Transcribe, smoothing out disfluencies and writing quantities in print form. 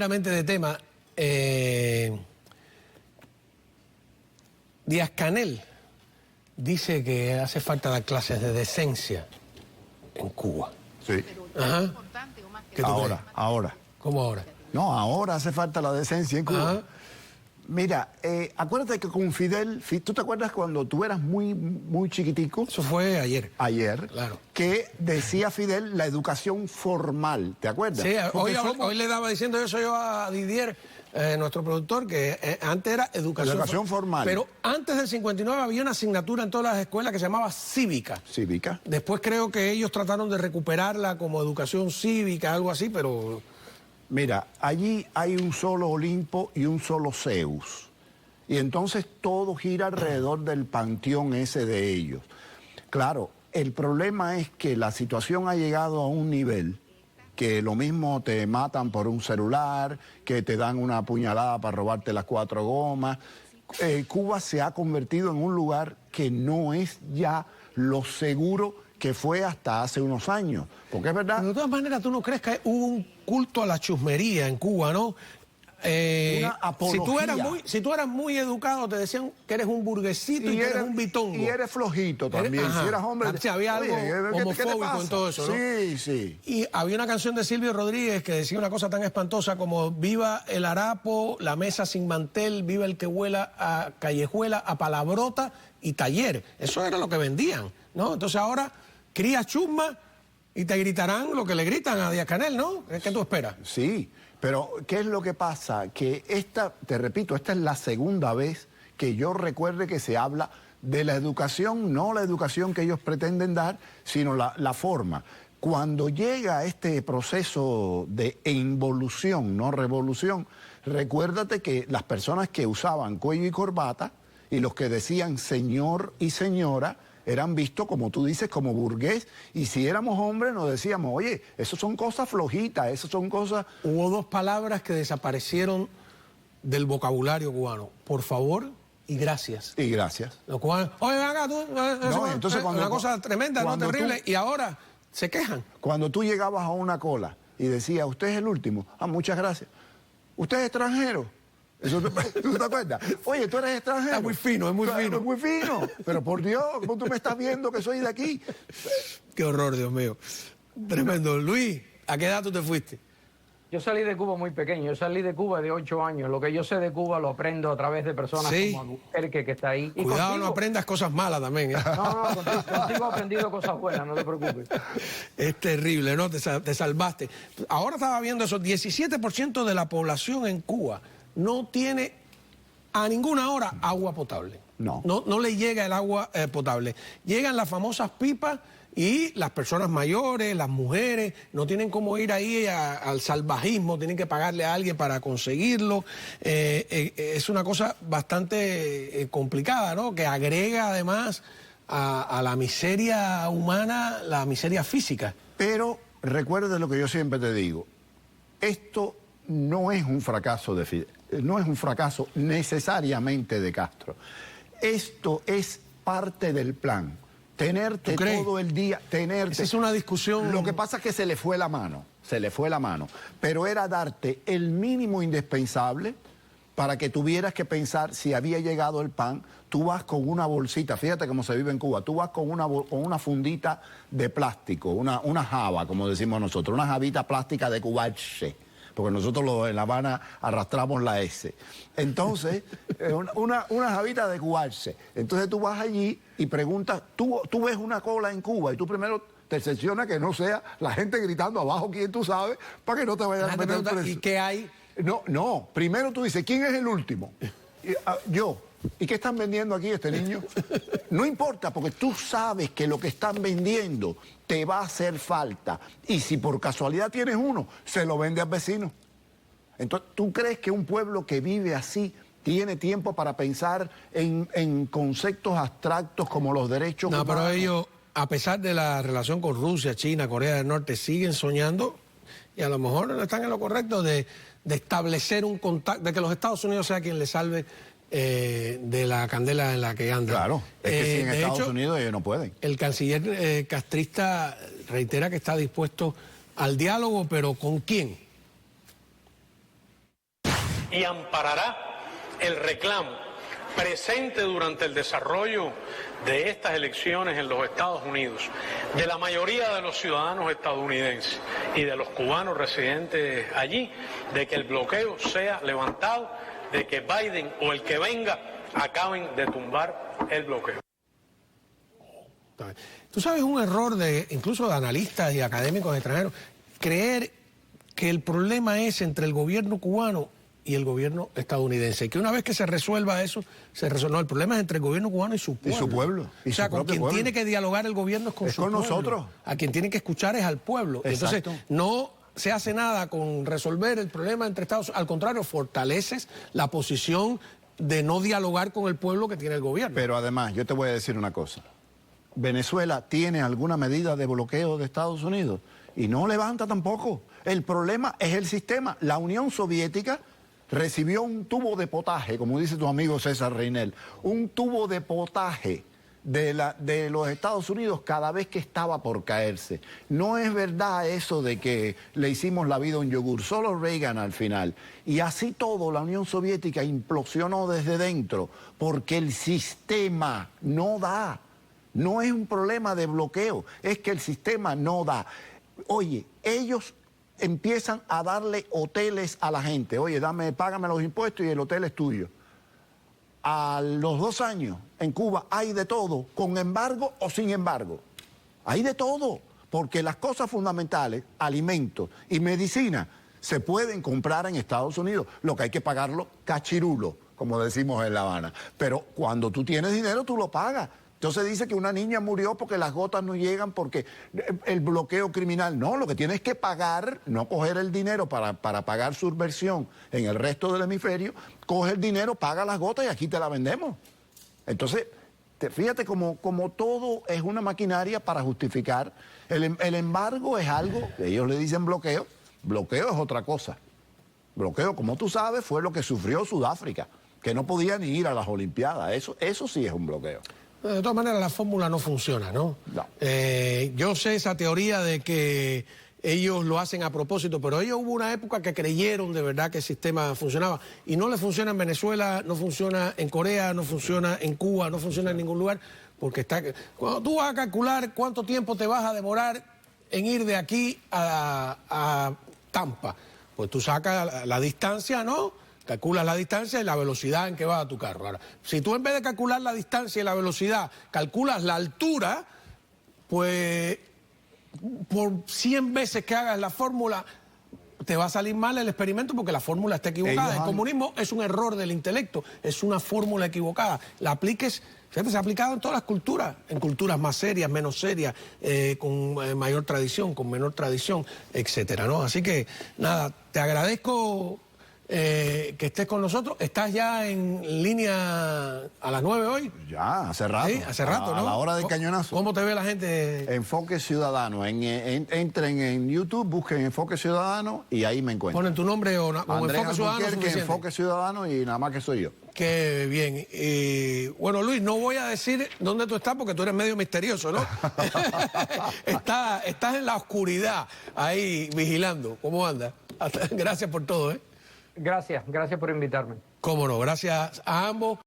De tema, Díaz-Canel dice que hace falta dar clases de decencia en Cuba. Sí. Ajá. Ahora. ¿Cómo ahora? No, ahora hace falta la decencia en Cuba. Ajá. Mira, acuérdate que con Fidel, ¿tú te acuerdas cuando tú eras muy chiquitico? Eso fue ayer. Ayer, Claro. Que decía Fidel la educación formal, ¿te acuerdas? Sí, hoy le daba diciendo eso yo a Didier, nuestro productor, que antes era educación formal. Pero antes del 59 había una asignatura en todas las escuelas que se llamaba cívica. Cívica. Después creo que ellos trataron de recuperarla como educación cívica, algo así, pero... Mira, allí hay un solo Olimpo y un solo Zeus. Y entonces todo gira alrededor del panteón ese de ellos. Claro, el problema es que la situación ha llegado a un nivel que lo mismo te matan por un celular, que te dan una puñalada para robarte las 4 gomas. Cuba se ha convertido en un lugar que no es ya lo seguro que fue hasta hace unos años. Porque es verdad... De todas maneras, ¿tú no crees que hubo un culto a la chusmería en Cuba, no? Una apología. Si tú eras muy educado, te decían que eres un burguesito y que eres un bitongo. Y eres flojito también. Ajá. Si eras hombre... Sí, había algo homofóbico en todo eso, ¿no? Sí, sí. Y había una canción de Silvio Rodríguez que decía una cosa tan espantosa como viva el harapo, la mesa sin mantel, viva el que huela a callejuela, a palabrota y taller. Eso era lo que vendían, ¿no? Entonces ahora crías chusma y te gritarán lo que le gritan a Díaz-Canel, ¿no? ¿Qué tú esperas? Sí, pero ¿qué es lo que pasa? Que te repito, esta es la segunda vez que yo recuerde que se habla de la educación, no la educación que ellos pretenden dar, sino la forma. Cuando llega este proceso de involución, no revolución, recuérdate que las personas que usaban cuello y corbata y los que decían señor y señora eran vistos, como tú dices, como burgués, y si éramos hombres nos decíamos, oye, eso son cosas flojitas, eso son cosas... Hubo 2 palabras que desaparecieron del vocabulario cubano, por favor y gracias. Y gracias. Los cubanos, oye, ven acá tú, entonces una cosa tremenda, no terrible, y ahora se quejan. Cuando tú llegabas a una cola y decías, usted es el último, muchas gracias, usted es extranjero. ¿Tú te acuerdas? Oye, tú eres extranjero. Es muy fino, es muy fino. Es muy fino. Pero por Dios, ¿cómo tú me estás viendo que soy de aquí? Qué horror, Dios mío. Tremendo. Luis, ¿a qué edad tú te fuiste? Yo salí de Cuba muy pequeño. Yo salí de Cuba de 8 años. Lo que yo sé de Cuba lo aprendo a través de personas como Albuquerque, que está ahí. Y cuidado, contigo, no aprendas cosas malas también, ¿eh? No, contigo he aprendido cosas buenas, no te preocupes. Es terrible, ¿no? Te salvaste. Ahora estaba viendo eso, 17% de la población en Cuba no tiene a ninguna hora agua potable. No le llega el agua potable. Llegan las famosas pipas y las personas mayores, las mujeres, no tienen cómo ir ahí al salvajismo, tienen que pagarle a alguien para conseguirlo. Es una cosa bastante complicada, ¿no? Que agrega además a la miseria humana, la miseria física. Pero recuerda lo que yo siempre te digo, esto no es un fracaso de Fidel, no es un fracaso necesariamente de Castro. Esto es parte del plan. Tenerte todo el día, tenerte... Esa es una discusión... Lo que pasa es que se le fue la mano, pero era darte el mínimo indispensable para que tuvieras que pensar si había llegado el pan. Tú vas con una bolsita, fíjate cómo se vive en Cuba, tú vas con una fundita de plástico, una java, como decimos nosotros, una javita plástica de cubache, porque nosotros en La Habana arrastramos la S. Entonces, una javita de cubache. Entonces tú vas allí y preguntas, tú ves una cola en Cuba y tú primero te excepcionas que no sea la gente gritando abajo, quién tú sabes, para que no te vayan a meter preso. ¿Y qué hay? No, primero tú dices, ¿quién es el último? Yo. ¿Y qué están vendiendo aquí este niño? No importa, porque tú sabes que lo que están vendiendo te va a hacer falta. Y si por casualidad tienes uno, se lo vende al vecino. Entonces, ¿tú crees que un pueblo que vive así tiene tiempo para pensar en conceptos abstractos como los derechos humanos? No, pero ellos, a pesar de la relación con Rusia, China, Corea del Norte, siguen soñando y a lo mejor no están en lo correcto de establecer un contacto, de que los Estados Unidos sea quien les salve de la candela en la que andan. Claro, es que si en Estados hecho, Unidos ellos no pueden. El canciller castrista reitera que está dispuesto al diálogo, pero ¿con quién? y amparará el reclamo presente durante el desarrollo de estas elecciones en los Estados Unidos, de la mayoría de los ciudadanos estadounidenses y de los cubanos residentes allí, de que el bloqueo sea levantado, de que Biden o el que venga acaben de tumbar el bloqueo. Tú sabes, un error incluso de analistas y académicos extranjeros, creer que el problema es entre el gobierno cubano y el gobierno estadounidense, y que una vez que se resuelva eso, se resuelve. No, el problema es entre el gobierno cubano y su pueblo. Y su pueblo. O sea, con quien tiene que dialogar el gobierno es con su pueblo. Nosotros. A quien tiene que escuchar es al pueblo. Entonces, no se hace nada con resolver el problema entre Estados Unidos. Al contrario, fortaleces la posición de no dialogar con el pueblo que tiene el gobierno. Pero además, yo te voy a decir una cosa. Venezuela tiene alguna medida de bloqueo de Estados Unidos y no levanta tampoco. El problema es el sistema. La Unión Soviética recibió un tubo de potaje, como dice tu amigo César Reinel, un tubo de potaje de los Estados Unidos cada vez que estaba por caerse. No es verdad eso de que le hicimos la vida un yogur, solo Reagan al final. Y así todo, la Unión Soviética implosionó desde dentro, porque el sistema no da. No es un problema de bloqueo, es que el sistema no da. Oye, ellos empiezan a darle hoteles a la gente. Oye, págame los impuestos y el hotel es tuyo. A los 2 años en Cuba hay de todo, con embargo o sin embargo. Hay de todo, porque las cosas fundamentales, alimentos y medicina, se pueden comprar en Estados Unidos. Lo que hay que pagarlo cachirulo, como decimos en La Habana. Pero cuando tú tienes dinero, tú lo pagas. Entonces dice que una niña murió porque las gotas no llegan, porque el bloqueo criminal. No, lo que tienes que pagar, no coger el dinero para pagar subversión en el resto del hemisferio, coge el dinero, paga las gotas y aquí te la vendemos. Entonces, fíjate como todo es una maquinaria para justificar. El embargo es algo, ellos le dicen bloqueo, bloqueo es otra cosa. Bloqueo, como tú sabes, fue lo que sufrió Sudáfrica, que no podía ni ir a las Olimpiadas. Eso sí es un bloqueo. De todas maneras, la fórmula no funciona, ¿no? No. Yo sé esa teoría de que ellos lo hacen a propósito, pero ellos hubo una época que creyeron de verdad que el sistema funcionaba. Y no le funciona en Venezuela, no funciona en Corea, no funciona en Cuba, no funciona en ningún lugar, porque cuando tú vas a calcular cuánto tiempo te vas a demorar en ir de aquí a Tampa, pues tú sacas la distancia, ¿no? Calculas la distancia y la velocidad en que va a tu carro. Ahora, si tú en vez de calcular la distancia y la velocidad, calculas la altura, pues por 100 veces que hagas la fórmula, te va a salir mal el experimento porque la fórmula está equivocada. El comunismo es un error del intelecto, es una fórmula equivocada. La apliques, fíjate, se ha aplicado en todas las culturas, en culturas más serias, menos serias, con mayor tradición, con menor tradición, etcétera, ¿no? Así que, nada, te agradezco que estés con nosotros. ¿Estás ya en línea a las 9 hoy? Ya, hace rato. Sí, hace rato, ¿no? A la hora del cañonazo. ¿Cómo te ve la gente? Enfoque Ciudadano. Entren en YouTube, busquen Enfoque Ciudadano y ahí me encuentran. Ponen tu nombre o Enfoque Ciudadano. Enfoque Ciudadano y nada más que soy yo. Qué bien. Bueno, Luis, no voy a decir dónde tú estás porque tú eres medio misterioso, ¿no? Estás en la oscuridad ahí vigilando. ¿Cómo andas? Gracias por todo, ¿eh? Gracias por invitarme. Cómo no, gracias a ambos.